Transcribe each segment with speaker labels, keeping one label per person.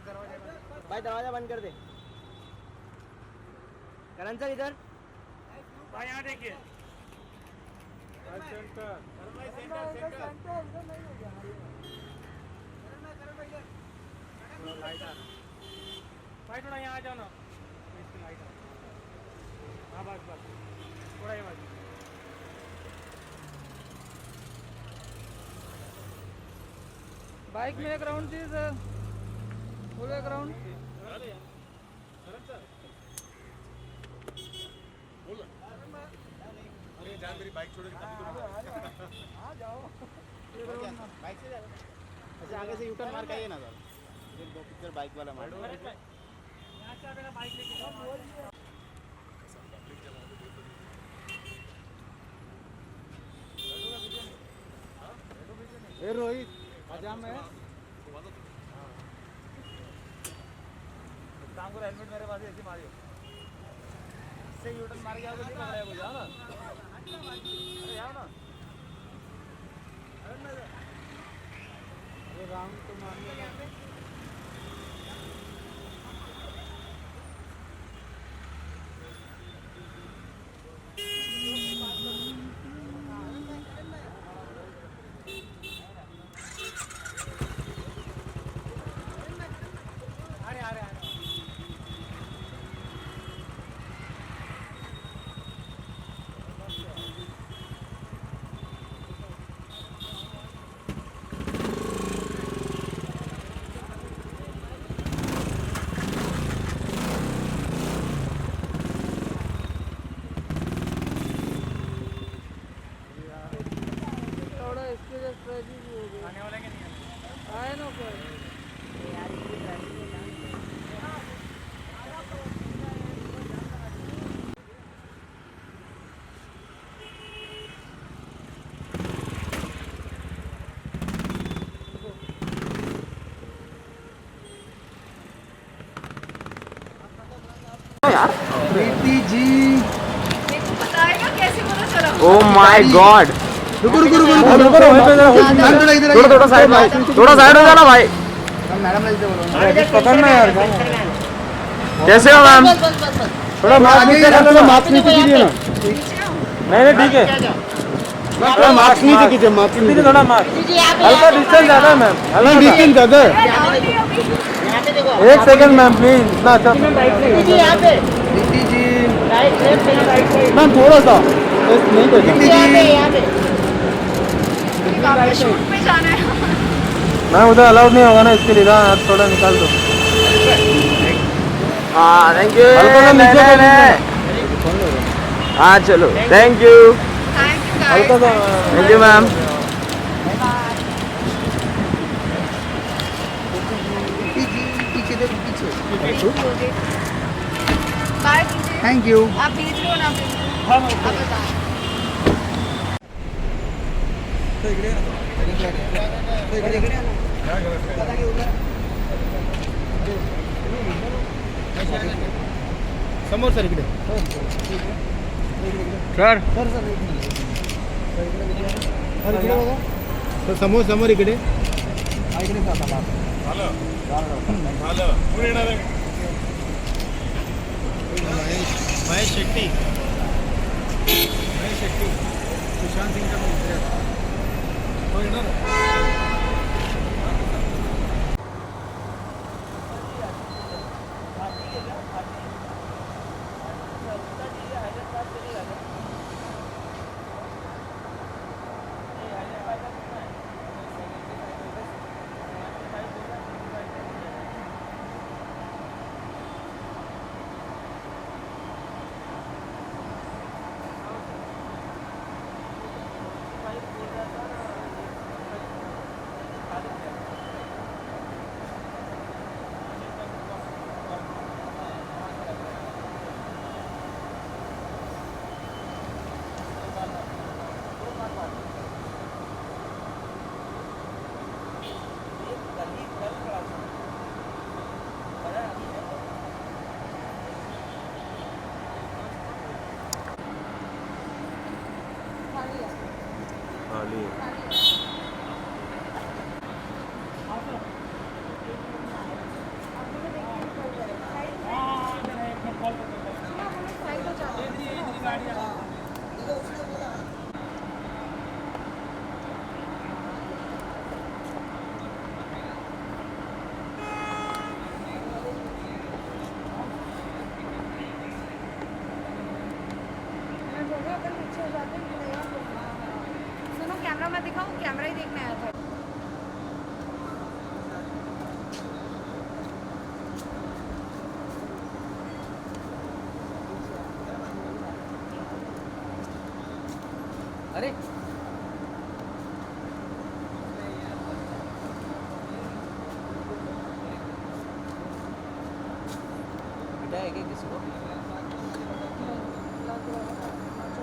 Speaker 1: भाई दरवाजा बंद कर दे। करण सर इधर
Speaker 2: भाई यहाँ देखिए भाई थोड़ा यहाँ आ जाओ ना इसकी लाइट आ। हाँ बस बस थोड़ा ही बस
Speaker 3: बाइक में एक राउंड थी सर, हो गया ग्राउंड।
Speaker 4: अरे जान मेरी बाइक छोड़ के
Speaker 3: आ जाओ
Speaker 1: बाइक से अच्छा आगे से यूटर्न मार के आइए ना सर, फिर दो पिक्चर बाइक वाला मार।
Speaker 2: यहाँ से मेरा बाइक लेके जाओ।
Speaker 3: ए रोहित आजाम है
Speaker 1: शाम को हेलमेट मेरे पास ऐसे मारियो, इससे यूटर्न मार के आओगे नहीं पकड़ा है, जाओ ना, अरे जाओ ना,
Speaker 3: ये राउंड तो मारने
Speaker 2: आने वाला कि नहीं
Speaker 3: आए ना कोई।
Speaker 1: प्रीति जी,
Speaker 5: बताएगा कैसे पता चला?
Speaker 1: ओ माय गॉड, रुको रुको रुको रुको थोड़ा साइड हो जाना भाई। मैडम
Speaker 3: पकड़ना यार,
Speaker 1: कैसे हो मैम?
Speaker 3: थोड़ा मास्क नीचे कर दो, मास्क नीचे कीजिए ना।
Speaker 1: नहीं ठीक है,
Speaker 3: थोड़ा मास्क नीचे कीजिए, मास्क नीचे
Speaker 1: थोड़ा मास्क, हल्का डिस्टेंस ज़्यादा है मैम,
Speaker 3: हल्का डिस्टेंस ज़्यादा है।
Speaker 1: एक सेकंड मैम प्लीज, इतना अच्छा
Speaker 3: मैम थोड़ा सा नहीं कर
Speaker 5: शूट पे जाना है।
Speaker 1: मैम उधर अलाउड नहीं होगा ना, इसके लिए हाथ थोड़ा निकाल दो। हाँ थैंक यू, हाँ चलो थैंक यू,
Speaker 5: हल्का सा
Speaker 1: थैंक यू मैम।
Speaker 5: बाय कीजिए।
Speaker 1: Thank you.
Speaker 5: आप भेज लो ना, आप बताएं।
Speaker 3: समोर सर इकडे
Speaker 1: सर
Speaker 3: सर समोर समोर इकडे महेश शेट्टी सुशांत सिंगचा मुलगा तो येणार
Speaker 5: सुनो कैमरा मत दिखाओ, कैमरा ही देखने आया था।
Speaker 1: अरे बेटा है क्या किसी को?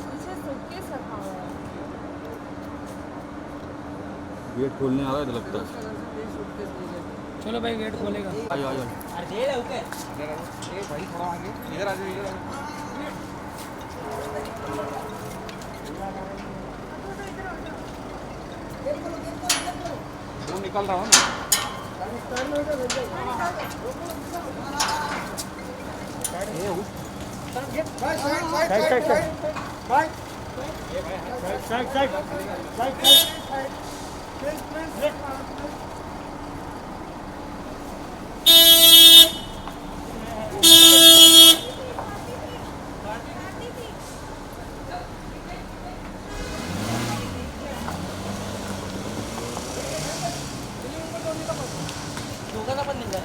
Speaker 5: पीछे सूटकेस रखा हुआ है।
Speaker 4: गेट खोलने आ रहा है तो लगता है।
Speaker 3: चलो भाई गेट खोलेगा।
Speaker 4: आ जाओ आ जाओ।
Speaker 1: अरे दे ले ओके।
Speaker 4: ए भाई थोड़ा आगे इधर आ जाओ इधर आ जाओ। वो निकल रहा हूँ ना।
Speaker 1: दोघांना पण निघाल.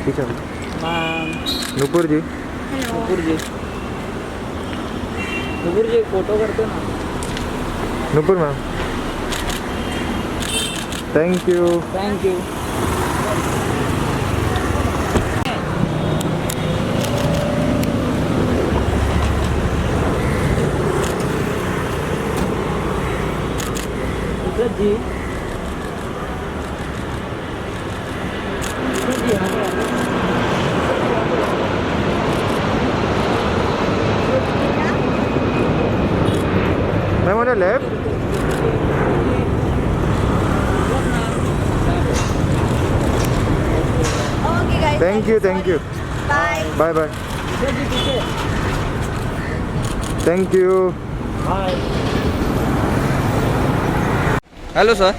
Speaker 3: ठीक है नुपुर जी
Speaker 1: नुपुर जी फोटो करते ना.
Speaker 3: Nupur ma'am thank you
Speaker 1: thank you. जी
Speaker 3: ma'am on the left
Speaker 5: Okay guys.
Speaker 3: thank you
Speaker 5: Bye.
Speaker 3: bye bye thank you
Speaker 4: hello sir.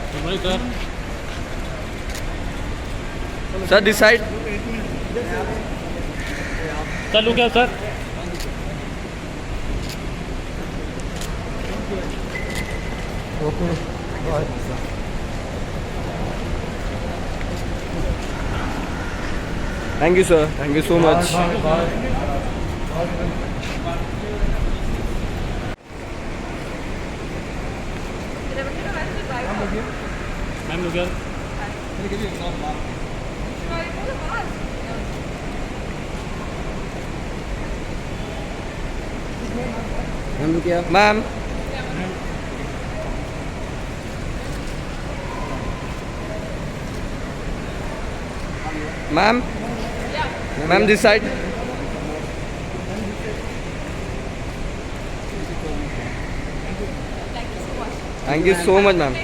Speaker 4: Sir decide.
Speaker 2: चलू क्या sir?
Speaker 4: Thank you sir. Thank you so much.
Speaker 2: Ma'am लोग यार
Speaker 4: ma'am ma'am ma'am this side. Thank you so much ma'am.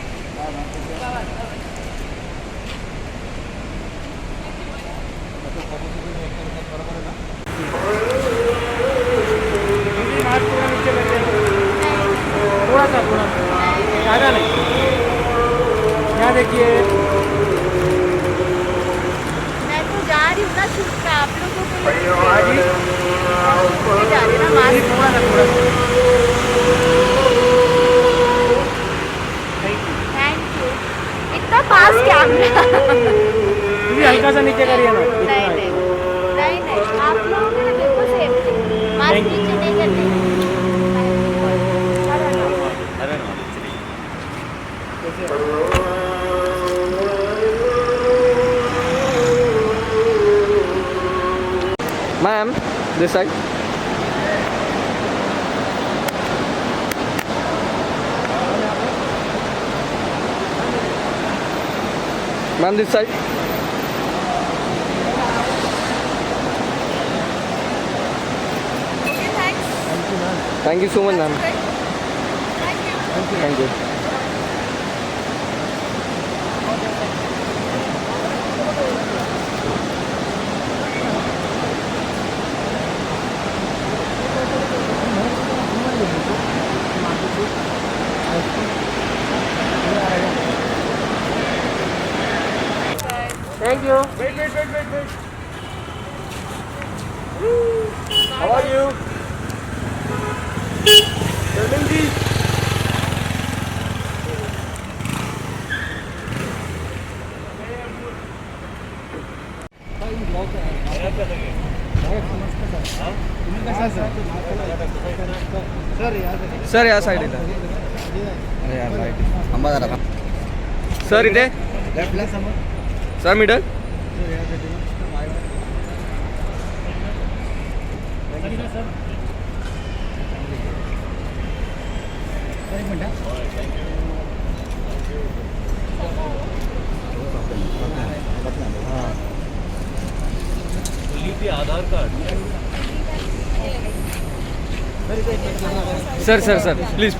Speaker 2: थोड़ा सा ज़्यादा नहीं. यहाँ देखिए
Speaker 5: मैं तो जा रही हूँ ना शूट पे, आप लोगों को ले जा रही हूँ ना मास्क. Thank you. इतना पास कैमरा.
Speaker 2: हल्का सा नीचे करिए ना.
Speaker 5: नहीं आप लोगों के लिए बिल्कुल सेफ थी. मास्क नीचे नहीं करते.
Speaker 4: Ma'am this side. Ma'am this side.
Speaker 5: Okay, thanks.
Speaker 4: Thank you so much, ma'am.
Speaker 5: Thank you.
Speaker 4: Thank you.
Speaker 2: Thank you.
Speaker 1: Wait. How are you? Sterling ji.
Speaker 4: Sir या साइड आहे अरे यार लाईट आंबा जरा सर इथे sir middle
Speaker 1: Aadhaar card
Speaker 4: sir please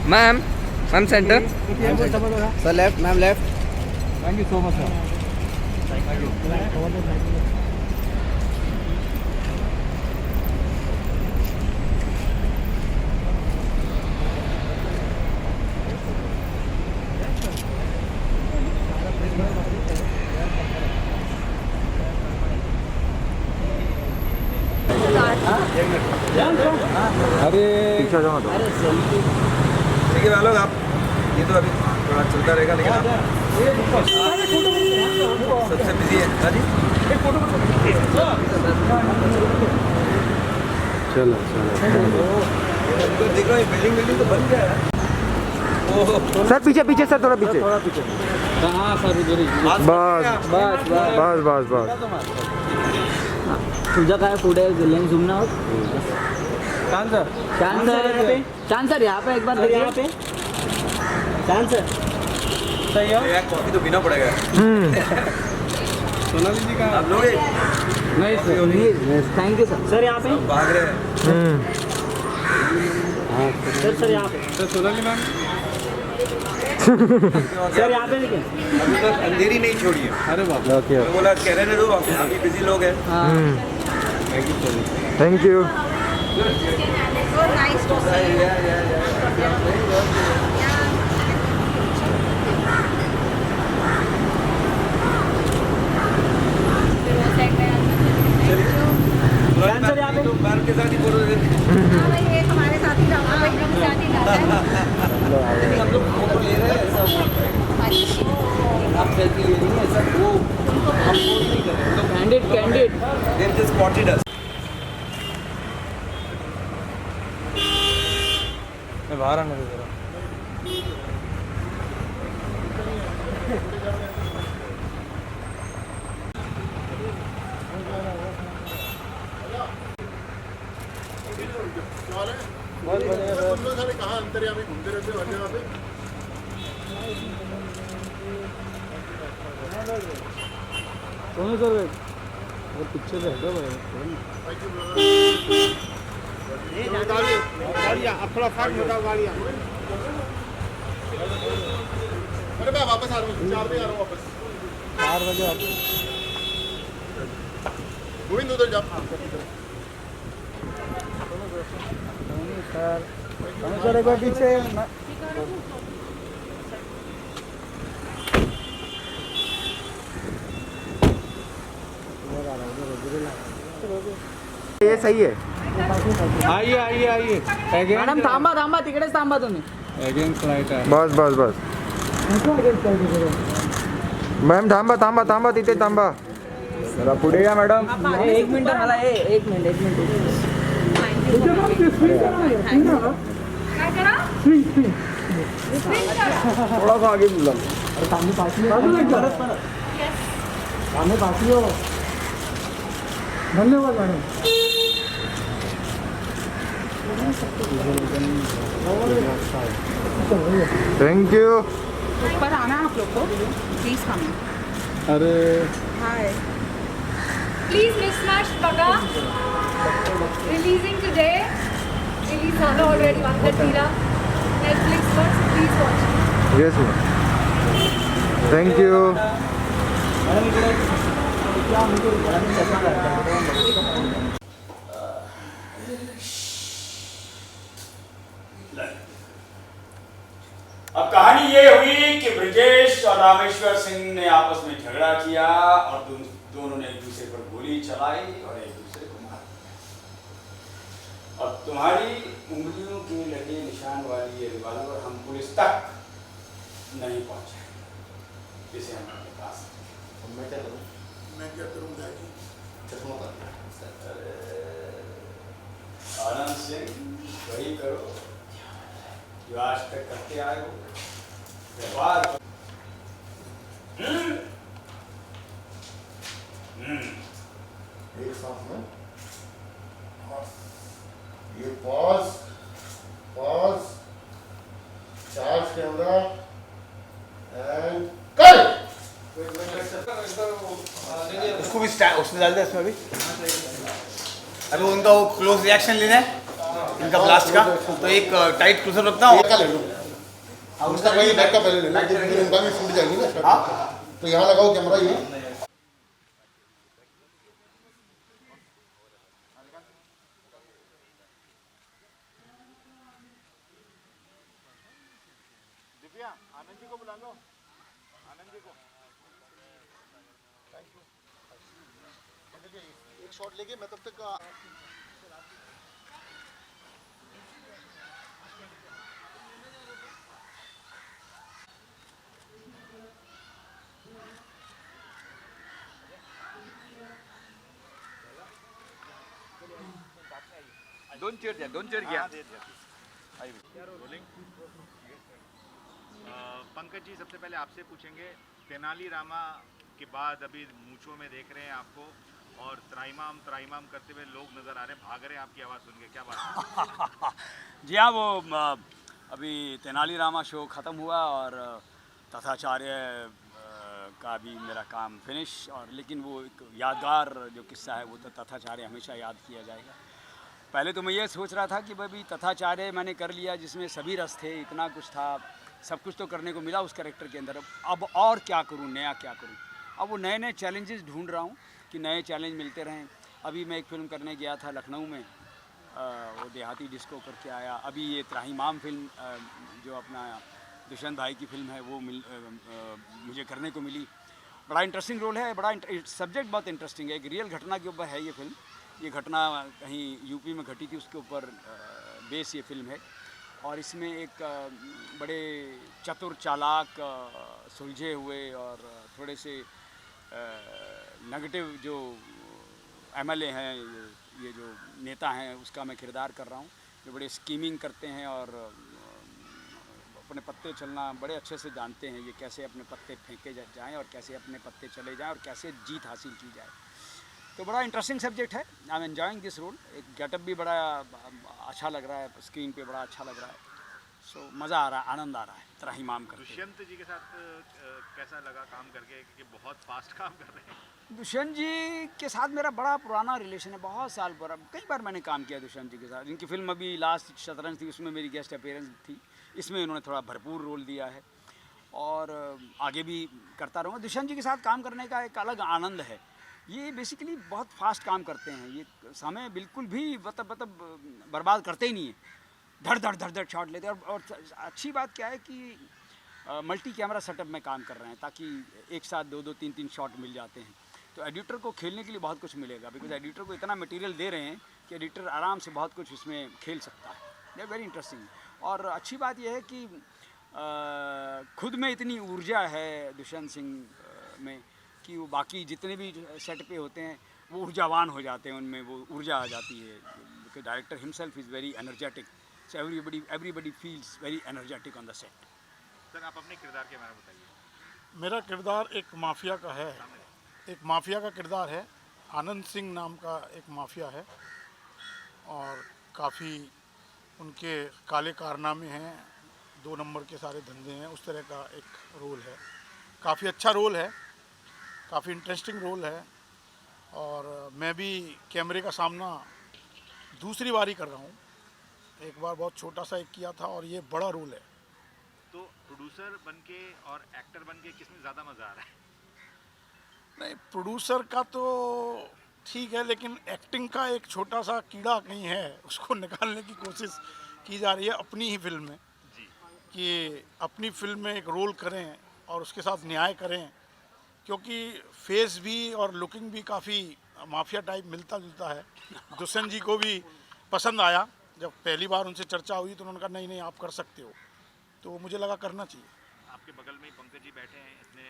Speaker 4: ma'am centre
Speaker 6: sir left ma'am left
Speaker 1: thank you so much sir
Speaker 3: अरे पीछे जाओ तो
Speaker 6: ठीक है लोग आप ये तो अभी थोड़ा चलता रहेगा लेकिन आप सबसे बिजी है हाँ जी
Speaker 3: चलो
Speaker 6: तो देखो ये बिल्डिंग तो बन गया है
Speaker 3: सर पीछे सर थोड़ा पीछे
Speaker 1: हाँ सर इधर ही
Speaker 3: बस
Speaker 7: तुझं काय पुढे लेन्स झूम ना
Speaker 1: चांद सर
Speaker 7: चांद सर यहाँ पे एक बार देखिए यहाँ पे चांद सर
Speaker 1: सही है
Speaker 6: यार कॉफी तो पीना पड़ेगा
Speaker 1: सोनाली जी का
Speaker 6: आप लोग
Speaker 1: नहीं सर
Speaker 7: थैंक यू सर यहाँ पे
Speaker 6: भाग रहे हैं
Speaker 7: सर यहाँ पे
Speaker 1: सर सोनाली मैम
Speaker 7: सर यहाँ पे देखिए
Speaker 6: अभी तक अंधेरी नहीं छोड़ी है
Speaker 1: अरे बाप
Speaker 3: ओके
Speaker 6: मैं बोला कह रहे दो अभी बिजी लोग हैं
Speaker 3: thank you
Speaker 5: So nice to see you.
Speaker 6: Ma'am के साथ ही फोटो
Speaker 5: हाँ भाई एक हमारे साथ ही जाओ भाई के साथ ही जाता है
Speaker 6: हम लोग फोटो ले रहे हैं ऐसा आप सेल्फी ले रही हैं ऐसा वो हम पोस्ट नहीं कर रहे हैं
Speaker 7: candid
Speaker 6: they just spotted us
Speaker 1: मैं बाहर आने दे रहा बहुत बढ़िया सर कहाँ अंतर्यामी घूमते रहते हो हर जगह पे कौन सर वो पीछे से हटो भाई गाड़ियाँ अब थोड़ा फास्ट बताओ गाड़ियाँ अरे मैं वापस आ रहा हूँ 4 बजे आ रहा हूँ वापस 4 बजे वापस गोविंद उधर जा सर एक बार पीछे
Speaker 3: ये सही है
Speaker 1: आइए
Speaker 7: मॅडम थांबा तिकडेच थांबा तुम्ही
Speaker 1: अगेन फ्लाइट आहे
Speaker 3: बस मॅम थांबा तिथे थांबा जरा पुढे या मॅडम
Speaker 7: एक मिनिट मला एक मिनिट
Speaker 5: काय करा
Speaker 3: थोड़ा सा आगे बुला
Speaker 2: धन्यवाद मैडम
Speaker 3: थैंक यू
Speaker 5: ऊपर आना आप लोग को प्लीज कम
Speaker 1: अरे
Speaker 5: हाय प्लीज मिसमैच बघा releasing today. Release Sana already on the Tira Netflix one, so please watch it.
Speaker 3: Yes, ma'am. Thank you.
Speaker 8: अब कहानी ये हुई कि ब्रजेश और रामेश्वर सिंह ने आपस में झगड़ा किया और दोनों ने एक दूसरे पर गोली चलाई और एक दूसरे को मार दिया। और तुम्हारी उंगलियों के लगे निशान वाली ये रिवॉल्वर हम पुलिस तक नहीं पहुंचे, इसे हमारे पास।
Speaker 6: मैं क्या करूँ? मैं क्या करूँगा जी? चश्मा कर।
Speaker 8: आनंद सिंह वही करो जो आज तक करते आए हो, व्यवहार।
Speaker 6: एक सांस में ये pause charge camera and cut.
Speaker 4: उसको भी उसमें डाल दे, इसमें भी अभी उनका वो क्लोज रिएक्शन लेना है इनका ब्लास्ट का, तो एक टाइट क्लोजअप रखता हूँ।
Speaker 6: ले लो उसका भाई, बैक का पहले ले लो, फिर उनका भी फूट जाएगी ना। तो यहाँ लगाओ कैमरा ये।
Speaker 1: दिव्या, आनंद जी को बुला लो, आनंद जी को।
Speaker 6: एक शॉट लेके मैं तब तक
Speaker 8: दोन चेयर गया।
Speaker 1: पंकज जी, सबसे पहले आपसे पूछेंगे, तेनाली रामा के बाद अभी मूंछों में देख रहे हैं आपको और त्राइमाम करते हुए लोग नजर आ रहे हैं, भाग रहे हैं आपकी आवाज़ सुन के, क्या बात है?
Speaker 8: जी हाँ, वो अभी तेनाली रामा शो ख़त्म हुआ और तथाचार्य का भी मेरा काम फिनिश, और लेकिन वो एक यादगार जो किस्सा है वो तो तथाचार्य हमेशा याद किया जाएगा। पहले तो मैं ये सोच रहा था कि भाई तथाचार्य मैंने कर लिया जिसमें सभी रस थे, इतना कुछ था, सब कुछ तो करने को मिला उस कैरेक्टर के अंदर, अब और क्या करूं, नया क्या करूं। अब वो नए नए चैलेंजेस ढूंढ रहा हूं कि नए चैलेंज मिलते रहें। अभी मैं एक फ़िल्म करने गया था लखनऊ में, वो देहाती डिस्को करके आया। अभी ये त्राहिमाम फिल्म जो अपना दुष्यंत भाई की फिल्म है वो मुझे करने को मिली। बड़ा इंटरेस्टिंग रोल है, बड़ा सब्जेक्ट बहुत इंटरेस्टिंग है। एक रियल घटना के ऊपर है ये फिल्म। ये घटना कहीं यूपी में घटी थी, उसके ऊपर बेस ये फिल्म है। और इसमें एक बड़े चतुर चालाक सुलझे हुए और थोड़े से नेगेटिव जो एमएलए हैं, ये जो नेता हैं, उसका मैं किरदार कर रहा हूँ, जो बड़े स्कीमिंग करते हैं और अपने पत्ते चलना बड़े अच्छे से जानते हैं, ये कैसे अपने पत्ते फेंके जाएँ और कैसे अपने पत्ते चले जाएँ और कैसे जीत हासिल की जाए। तो बड़ा इंटरेस्टिंग सब्जेक्ट है। I am enjoying this role. एक गेटअप भी बड़ा अच्छा लग रहा है, स्क्रीन पे बड़ा अच्छा लग रहा है। सो मज़ा आ रहा है, आनंद आ रहा है त्राहिमाम करके।
Speaker 1: दुष्यंत जी के साथ कैसा लगा काम करके, क्योंकि बहुत फास्ट काम कर रहे हैं?
Speaker 8: दुष्यंत जी के साथ मेरा बड़ा पुराना रिलेशन है, बहुत साल पुराना। कई बार मैंने काम किया दुष्यंत जी के साथ। इनकी फिल्म अभी लास्ट शतरंज थी, उसमें मेरी गेस्ट अपीयरेंस थी। इसमें इन्होंने थोड़ा भरपूर रोल दिया है और आगे भी करता रहूँगा। दुष्यंत जी के साथ काम करने का एक अलग आनंद है। ये बेसिकली बहुत फास्ट काम करते हैं, ये समय बिल्कुल भी मतलब बर्बाद करते ही नहीं है, धड़ धड़ शॉट लेते हैं। और अच्छी बात क्या है कि मल्टी कैमरा सेटअप में काम कर रहे हैं, ताकि एक साथ दो तीन शॉट मिल जाते हैं। तो एडिटर को खेलने के लिए बहुत कुछ मिलेगा, बिकॉज एडिटर को इतना मटेरियल दे रहे हैं कि एडिटर आराम से बहुत कुछ इसमें खेल सकता है। They very interesting. और अच्छी बात यह है कि खुद में इतनी ऊर्जा है दुष्यंत सिंह में कि वो बाकी जितने भी सेट पे होते हैं वो ऊर्जावान हो जाते हैं, उनमें वो ऊर्जा आ जाती है। Because director himself is very energetic, so everybody feels very energetic on the set.
Speaker 1: Sir, आप अपने किरदार के बारे में बताइए।
Speaker 9: मेरा किरदार एक माफिया का है, एक माफिया का किरदार है। आनंद सिंह नाम का एक माफिया है और काफ़ी उनके काले कारनामे हैं, 2 नंबर के सारे धंधे हैं, उस तरह का एक रोल है। काफ़ी अच्छा रोल है, काफ़ी इंटरेस्टिंग रोल है। और मैं भी कैमरे का सामना दूसरी बारी कर रहा हूँ। एक बार बहुत छोटा सा एक किया था और ये बड़ा रोल है।
Speaker 1: तो प्रोड्यूसर बनके और एक्टर बनके किसमें ज़्यादा मज़ा आ रहा है?
Speaker 9: नहीं, प्रोड्यूसर का तो ठीक है, लेकिन एक्टिंग का एक छोटा सा कीड़ा कहीं है, उसको निकालने की कोशिश की जा रही है अपनी ही फिल्म में, कि अपनी फिल्म में एक रोल करें और उसके साथ न्याय करें, क्योंकि फेस भी और लुकिंग भी काफ़ी माफिया टाइप मिलता जुलता है। दुष्यंत जी को भी पसंद आया, जब पहली बार उनसे चर्चा हुई तो उन्होंने कहा नहीं नहीं आप कर सकते हो, तो मुझे लगा करना चाहिए।
Speaker 1: आपके बगल में ही पंकज जी बैठे हैं, इतने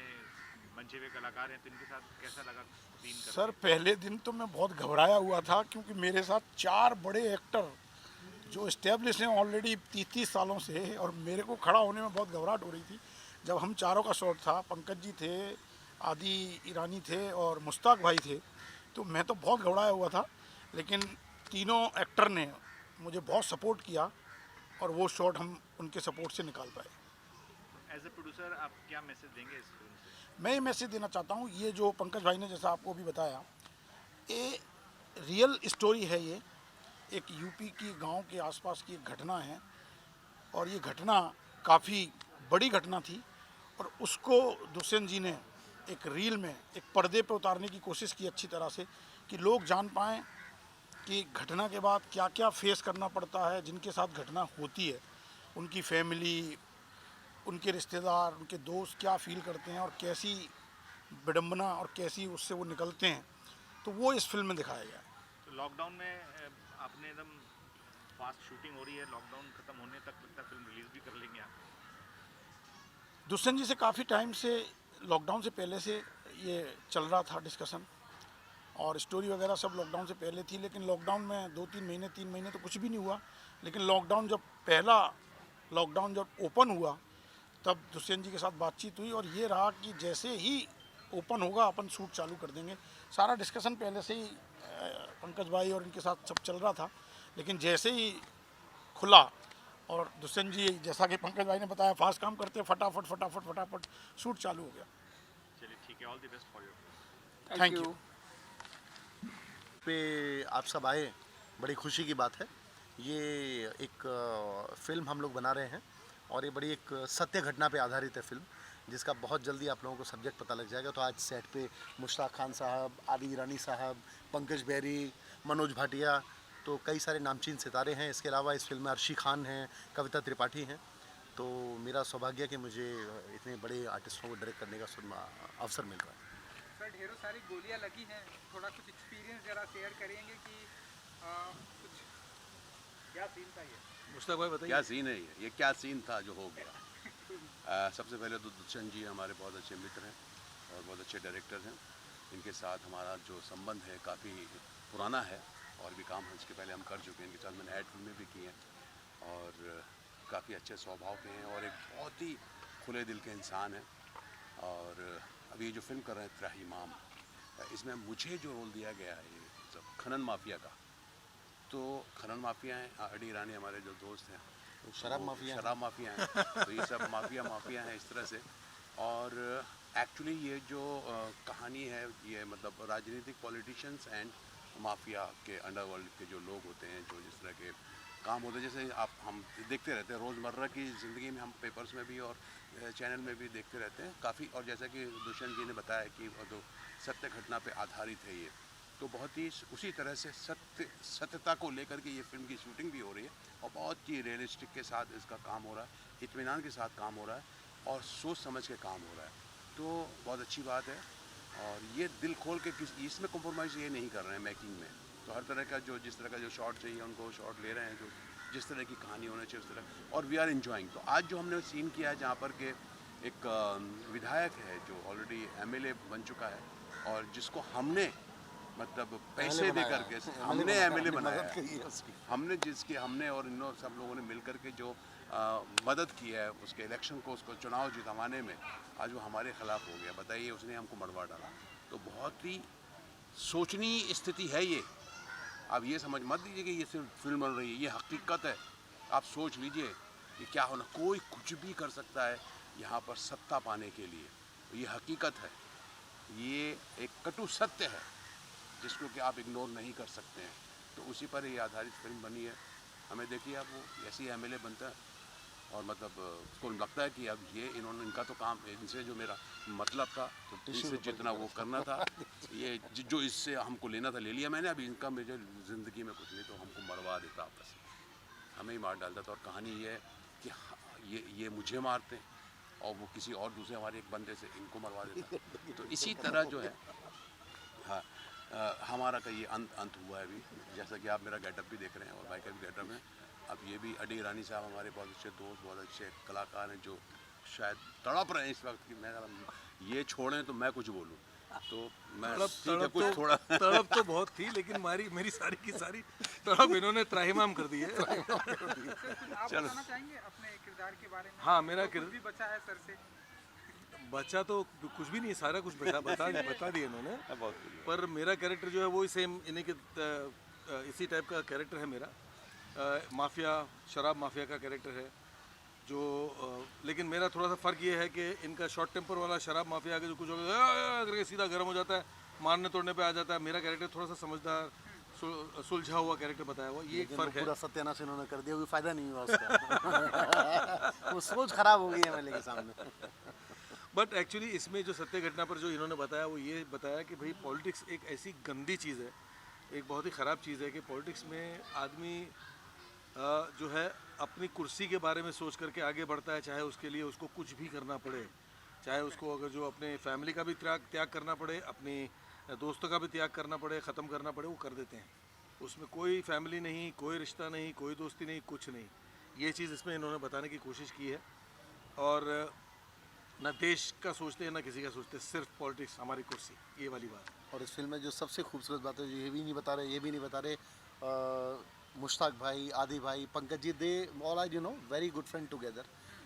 Speaker 1: मंचे हुए कलाकार हैं, तो इनके साथ कैसा लगा सीन करके?
Speaker 9: सर पहले दिन तो मैं बहुत घबराया हुआ था, क्योंकि मेरे साथ 4 बड़े एक्टर जो इस्टेब्लिश हैं ऑलरेडी 30 सालों से, और मेरे को खड़ा होने में बहुत घबराहट हो रही थी। जब हम चारों का शॉट था, पंकज जी थे, आदि ईरानी थे और मुश्ताक भाई थे, तो मैं तो बहुत घबराया हुआ था, लेकिन तीनों एक्टर ने मुझे बहुत सपोर्ट किया और वो शॉट हम उनके सपोर्ट से निकाल पाए।
Speaker 1: एज ए प्रोड्यूसर आप क्या मैसेज देंगे इस फिल्म से?
Speaker 9: मैं ये मैसेज देना चाहता हूँ, ये जो पंकज भाई ने जैसा आपको भी बताया, ये रियल स्टोरी है। ये एक यूपी की गांव के आसपास की एक घटना है, और ये घटना काफ़ी बड़ी घटना थी, और उसको दुष्यंत जी ने एक रील में, एक पर्दे पे उतारने की कोशिश की अच्छी तरह से, कि लोग जान पाएँ कि घटना के बाद क्या क्या फेस करना पड़ता है, जिनके साथ घटना होती है, उनकी फैमिली, उनके रिश्तेदार, उनके दोस्त क्या फील करते हैं और कैसी विडंबना और कैसी उससे वो निकलते हैं, तो वो इस फिल्म में दिखाया गया है।
Speaker 1: तो लॉकडाउन में आपने एकदम फास्ट शूटिंग हो रही है, लॉकडाउन खत्म होने तक लगता है फिल्म रिलीज भी कर लेंगे आप?
Speaker 9: दुष्यंत जी से काफ़ी टाइम से, लॉकडाउन से पहले से ये चल रहा था डिस्कशन, और स्टोरी वगैरह सब लॉकडाउन से पहले थी, लेकिन लॉकडाउन में 2-3 महीने 3 महीने तो कुछ भी नहीं हुआ, लेकिन लॉकडाउन जब पहला लॉकडाउन जब ओपन हुआ, तब दुष्यंत जी के साथ बातचीत हुई, और ये रहा कि जैसे ही ओपन होगा अपन शूट चालू कर देंगे। सारा डिस्कशन पहले से ही पंकज भाई और इनके साथ सब चल रहा था, लेकिन जैसे ही खुला, और दुष्यंत जी जैसा कि पंकज भाई ने बताया फास्ट काम करते, फटाफट फटाफट फटाफट शूट चालू हो गया।
Speaker 1: चलिए ठीक है, all the best for your.
Speaker 9: Thank you.
Speaker 10: पे आप सब आए, बड़ी खुशी की बात है। ये एक फ़िल्म हम लोग बना रहे हैं, और ये बड़ी एक सत्य घटना पे आधारित है फिल्म, जिसका बहुत जल्दी आप लोगों को सब्जेक्ट पता लग जाएगा। तो आज सेट पे मुश्ताक खान साहब, आदि ईरानी साहब, पंकज बेरी, मनोज भाटिया, तो कई सारे नामचीन सितारे हैं। इसके अलावा इस फिल्म में अर्शी खान हैं, कविता त्रिपाठी हैं। तो मेरा सौभाग्य कि मुझे इतने बड़े आर्टिस्टों को डायरेक्ट करने का अवसर मिल रहा है।
Speaker 11: सर ढेरों सारी गोलियां लगी हैं, थोड़ा कुछ एक्सपीरियंस जरा शेयर करेंगे कि कुछ क्या सीन था ये?
Speaker 8: मुश्ताक भाई बताइए।
Speaker 12: क्या सीन है ये क्या सीन था जो हो गया? सबसे पहले तो दुष्यंत जी हमारे बहुत अच्छे मित्र हैं और बहुत अच्छे डायरेक्टर हैं। इनके साथ हमारा जो संबंध है काफ़ी पुराना है, और भी काम इसके पहले हम कर चुके हैं। इनके साथ मैंने ऐड फिल्में भी की हैं, और काफ़ी अच्छे स्वभाव के हैं, और एक बहुत ही खुले दिल के इंसान हैं। और अभी ये जो फिल्म कर रहे हैं त्राहिमाम, इसमें मुझे जो रोल दिया गया है ये सब खनन माफिया का, तो खनन माफिया हैं, आदि ईरानी हमारे जो दोस्त हैं,
Speaker 10: तो शराब
Speaker 12: माफिया हैं, तो ये सब माफिया हैं इस तरह से। और एक्चुअली ये जो कहानी है, ये मतलब राजनीतिक पॉलिटिशियंस एंड माफिया के अंडरवर्ल्ड के जो लोग होते हैं, जो जिस तरह के काम होते हैं, जैसे हम देखते रहते हैं रोज़मर्रा की ज़िंदगी में, हम पेपर्स में भी और चैनल में भी देखते रहते हैं काफ़ी। और जैसा कि दुष्यंत जी ने बताया कि जो सत्य घटना पे आधारित है ये, तो बहुत ही उसी तरह से सत्यता को लेकर के ये फिल्म की शूटिंग भी हो रही है, और बहुत ही रियलिस्टिक के साथ इसका काम हो रहा है, इत्मीनान के साथ काम हो रहा है, और सोच समझ के काम हो रहा है, तो बहुत अच्छी बात है। और ये दिल खोल के इसमें कॉम्प्रोमाइज़ ये नहीं कर रहे हैं मेकिंग में, तो हर तरह का जिस तरह का जो शॉट चाहिए उनको शॉट ले रहे हैं, जो जिस तरह की कहानी होना चाहिए उस तरह, और वी आर एंजॉइंग। तो आज जो हमने सीन किया है जहाँ पर के एक विधायक है जो ऑलरेडी MLA बन चुका है, और जिसको हमने मतलब पैसे दे करके हमने MLA बनाया है, हमने और इन सब लोगों ने मिल करके जो मदद की है उसके इलेक्शन को, उसको चुनाव जितवाने में, आज वो हमारे ख़िलाफ़ हो गया। बताइए, उसने हमको मरवा डाला। तो बहुत ही सोचनीय स्थिति है ये। आप ये समझ मत लीजिए कि ये सिर्फ फिल्म बन रही है, ये हकीकत है। आप सोच लीजिए कि क्या होना, कोई कुछ भी कर सकता है यहाँ पर सत्ता पाने के लिए, ये हकीकत है। ये एक कटु सत्य है जिसको कि आप इग्नोर नहीं कर सकते हैं। तो उसी पर ही आधारित फिल्म बनी है। हमें देखिए आप वो ऐसी MLA बनता है और मतलब उसको लगता है कि अब ये इनका तो काम, इनसे जो मेरा मतलब था, इनसे जितना वो करना था, ये जो इससे हमको लेना था ले लिया मैंने, अब इनका मुझे ज़िंदगी में कुछ नहीं, तो हमको मरवा देता आपस में, हमें ही मार डालता था। और कहानी ये है कि ये मुझे मारते हैं और वो किसी और दूसरे हमारे एक बंदे से इनको मरवा देता। तो इसी तरह जो है हाँ हमारा का ये अंत हुआ है अभी। जैसा कि आप मेरा गेटअप भी देख रहे हैं और भाई का भी गेटअप है। अब ये भी अडी ईरानी साहब हमारे बहुत अच्छे दोस्त, बहुत अच्छे कलाकार हैं जो शायद तड़प रहे हैं इस वक्त कि मैं ये छोड़ें तो मैं कुछ बोलूं। तो मैं कुछ थोड़ा
Speaker 13: तड़प तो बहुत थी, लेकिन मेरी सारी की सारी तड़प इन्होंने त्राहिमाम कर दी है।
Speaker 11: आप बताना चाहेंगे अपने किरदार के बारे में?
Speaker 13: हाँ, मेरा
Speaker 11: किरदार भी बचा है सर से।
Speaker 13: बचा तो कुछ भी नहीं, सारा कुछ बता दिया इन्होंने। पर मेरा कैरेक्टर जो है वो सेम इन्हीं के इसी टाइप का कैरेक्टर है मेरा। माफिया, शराब माफिया का कैरेक्टर है जो लेकिन मेरा थोड़ा सा फ़र्क ये है कि इनका शॉर्ट टेम्पर वाला शराब माफिया आगे जो कुछ करके सीधा गर्म हो जाता है, मारने तोड़ने पे आ जाता है। मेरा कैरेक्टर थोड़ा सा समझदार, सुलझा हुआ कैरेक्टर बताया हुआ, ये एक फ़र्क है।
Speaker 10: पूरा सत्यानाश इन्होंने कर दिया, कोई फ़ायदा नहीं हुआ उसका। वो सोच खराब हो गई है MLA के सामने।
Speaker 13: बट एक्चुअली इसमें जो सत्य घटना पर जो इन्होंने बताया वो ये बताया कि भाई पॉलिटिक्स एक ऐसी गंदी चीज़ है, एक बहुत ही ख़राब चीज़ है कि पॉलिटिक्स में आदमी जो है अपनी कुर्सी के बारे में सोच करके आगे बढ़ता है, चाहे उसके लिए उसको कुछ भी करना पड़े, चाहे उसको अगर जो अपने फैमिली का भी त्याग करना पड़े, अपनी दोस्तों का भी त्याग करना पड़े, ख़त्म करना पड़े, वो कर देते हैं। उसमें कोई फैमिली नहीं, कोई रिश्ता नहीं, कोई दोस्ती नहीं, कुछ नहीं। ये चीज़ इसमें इन्होंने बताने की कोशिश की है। और ना देश का सोचते हैं ना किसी का सोचते, सिर्फ पॉलिटिक्स, हमारी कुर्सी, ये वाली बात।
Speaker 10: और इस फिल्म में जो सबसे खूबसूरत बात है, ये भी नहीं बता रहे मुश्ताक भाई, आदि भाई, Pankaj ji, they all are very good friend together.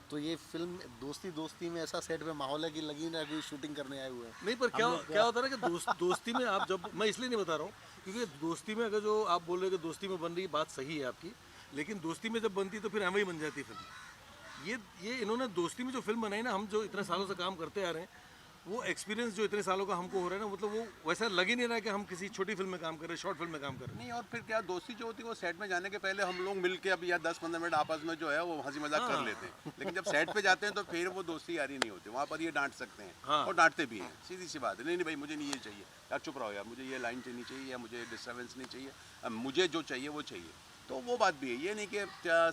Speaker 10: तो ये फिल्म दोस्ती में ऐसा सेट में माहौल है कि लगी ना अभी शूटिंग करने आए हुए हैं।
Speaker 13: नहीं, पर क्या होता है ना कि दोस्ती में आप जब, मैं इसलिए नहीं बता रहा हूँ क्योंकि दोस्ती में अगर जो आप बोल रहे हो कि दोस्ती में बन रही बात सही है आपकी, लेकिन दोस्ती में जब बनती तो फिर एम बन जाती है फिल्म। ये इन्होंने दोस्ती में जो फिल्म बनाई ना, हम जो इतने सालों से काम करते आ रहे हैं, वो एक्सपीरियंस जो इतने सालों का हमको हो रहा है ना, मतलब वो वैसा लग ही नहीं रहा है कि हम किसी छोटी फिल्म में काम कर रहे हैं, शॉर्ट फिल्म में काम कर रहे हैं।
Speaker 12: नहीं, और फिर क्या दोस्ती जो होती है वो सेट में जाने के पहले हम लोग मिल के अभी या 10-15 मिनट आपस में जो है वो हंसी मजाक कर लेते हैं, लेकिन जब सेट पे जाते हैं तो फिर वो दोस्ती यारी नहीं होती। वहाँ पर ये डांट सकते हैं और डांटते भी हैं, सीधी सी बात है। नहीं भाई मुझे नहीं ये चाहिए, यार चुप रहो यार, मुझे ये लाइन नहीं चाहिए या मुझे डिस्टर्बेंस नहीं चाहिए, मुझे जो चाहिए वो चाहिए। तो वो बात भी है, ये नहीं कि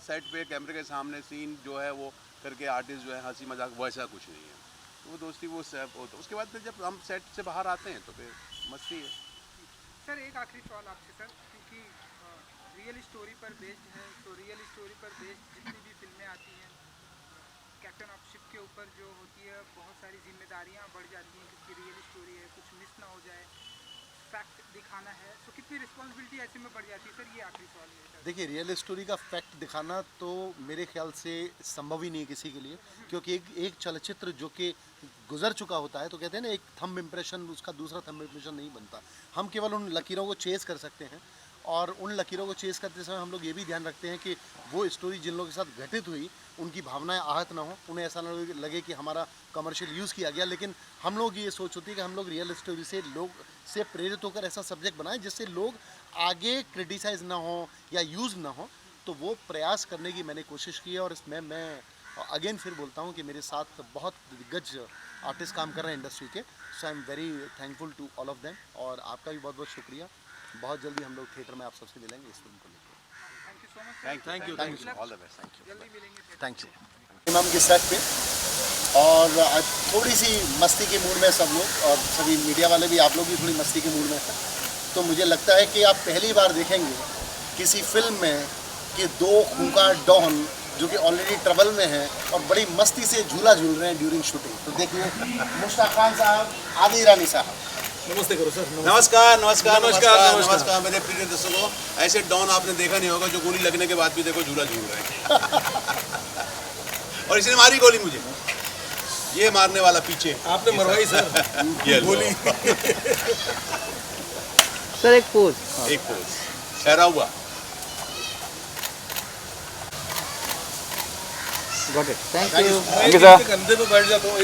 Speaker 12: सेट पे कैमरे के सामने सीन जो है वो करके आर्टिस्ट जो है हंसी मजाक, वैसा कुछ नहीं है। वो दोस्ती वो सब होता है। उसके बाद फिर जब हम सेट से बाहर आते हैं तो फिर मस्ती है।
Speaker 11: सर एक आखिरी सवाल आपसे सर, क्योंकि रियल स्टोरी पर बेस्ड है, तो रियल स्टोरी पर बेस्ड जितनी भी फिल्में आती हैं, कैप्टन ऑफ शिप के ऊपर जो होती है बहुत सारी जिम्मेदारियां बढ़ जाती हैं, क्योंकि रियल स्टोरी है, कुछ मिस ना हो जाए, फैक्ट दिखाना है, तो कितनी रिस्पॉन्सिबिलिटी ऐसे में बढ़ जाती है सर? ये आखिरी सवाल है सर।
Speaker 10: देखिए, रियल स्टोरी का फैक्ट दिखाना तो मेरे ख्याल से संभव ही नहीं है किसी के लिए, क्योंकि एक चलचित्र जो कि गुजर चुका होता है, तो कहते हैं ना, एक थंब इम्प्रेशन उसका दूसरा थंब इम्प्रेशन नहीं बनता। हम केवल उन लकीरों को चेस कर सकते हैं, और उन लकीरों को चेस करते समय हम लोग ये भी ध्यान रखते हैं कि वो स्टोरी जिन लोगों के साथ घटित हुई उनकी भावनाएं आहत ना हो, उन्हें ऐसा ना लगे कि हमारा कमर्शियल यूज़ किया गया। लेकिन हम लोग ये सोच होती है कि हम लोग रियल स्टोरी से प्रेरित होकर ऐसा सब्जेक्ट बनाएं जिससे लोग आगे क्रिटिसाइज़ ना हो या यूज़ ना हो। तो वो प्रयास करने की मैंने कोशिश की है, और इसमें मैं अगेन फिर बोलता हूँ कि मेरे साथ बहुत दिग्गज आर्टिस्ट काम कर रहे हैं इंडस्ट्री के। So I am very thankful to all of them, और आपका भी बहुत बहुत शुक्रिया। बहुत जल्दी हम लोग थिएटर में आप सबसे मिलेंगे इस फिल्म को लेकर।
Speaker 12: Thank you, all the best,
Speaker 10: thank you. इमाम के सेट पे, और आज थोड़ी सी मस्ती के मूड में सब लोग, और सभी मीडिया वाले भी, आप लोग भी थोड़ी मस्ती के मूड में हैं। तो मुझे लगता है कि आप पहली बार देखेंगे किसी फिल्म में कि दो खूंखार डॉन जो कि ऑलरेडी ट्रबल में हैं और बड़ी मस्ती से झूला झूल रहे हैं ड्यूरिंग शूटिंग। तो देखिए, मुश्ताक खान साहब, आदि ईरानी साहब,
Speaker 13: नमस्ते करो सर।
Speaker 12: नमस्कार नमस्कार नमस्कार नमस्कार मेरे प्रिय दर्शकों। ऐसे डॉन आपने देखा नहीं होगा जो गोली लगने के बाद भी देखो झूला झूल रहे हैं। और इसने मारी गोली मुझे, ये मारने वाला पीछे
Speaker 13: आपने मरवाई सर
Speaker 12: ये
Speaker 13: गोली।
Speaker 7: सर एक पोज
Speaker 12: ठहरा हुआ।
Speaker 7: Got it, thank you.
Speaker 13: कंधे पे बैठ जाता हूँ, एक